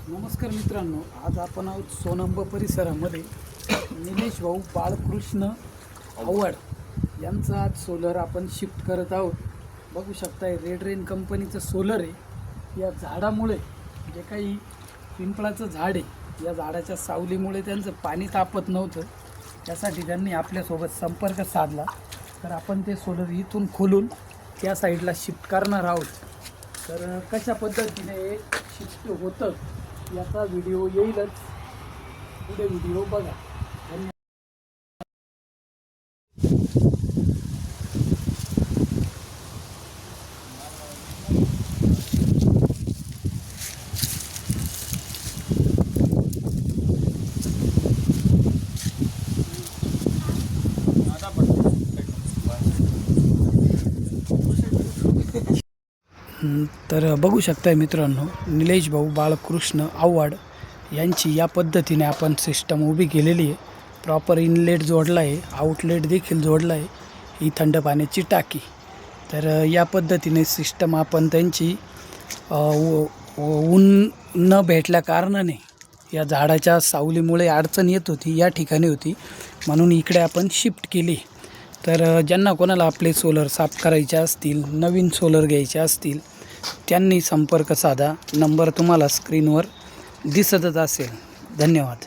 नमस्कार मित्रांनो, आज आपण आहोत सोनंब परिसरामध्ये निलेश भाऊ बाळकृष्ण आव्हाड यांचं आज सोलर आपण शिफ्ट करत आहोत। बघू शकताय रेड रेन कंपनीचं सोलर आहे। या झाडामुळे जे काही पिंपळाचं झाड आहे, या झाडाच्या सावलीमुळे त्यांचं पाणी तापत नव्हतं, त्यासाठी त्यांनी आपल्यासोबत संपर्क साधला। तर आपण ते सोलर इथून खोलून त्या साईडला शिफ्ट करणार आहोत। तर कशा पद्धतीने शिफ्ट होतं याचा व्हिडिओ येईलच, पुढे व्हिडिओ बघा। तर बघू शकताय मित्रांनो, निलेश भाऊ बाळकृष्ण आव्हाड यांची या पद्धतीने आपण सिस्टम उभी केलेली आहे। प्रॉपर इनलेट जोडला आहे, आउटलेट देखील जोडला आहे, ही थंड पाण्याची टाकी। तर या पद्धतीने सिस्टम आपण त्यांची ऊन न भेटल्या कारणाने या झाडाच्या सावलीमुळे अडचण येत होती, या ठिकाणी होती, म्हणून इकडे आपण शिफ्ट केली। तर ज्यांना कोणाला आपले सोलर साफ करायचे असतील, नवीन सोलर घ्यायचे असतील, त्यांनी संपर्क साधा। नंबर तुम्हाला स्क्रीनवर दिसतच असेल। धन्यवाद।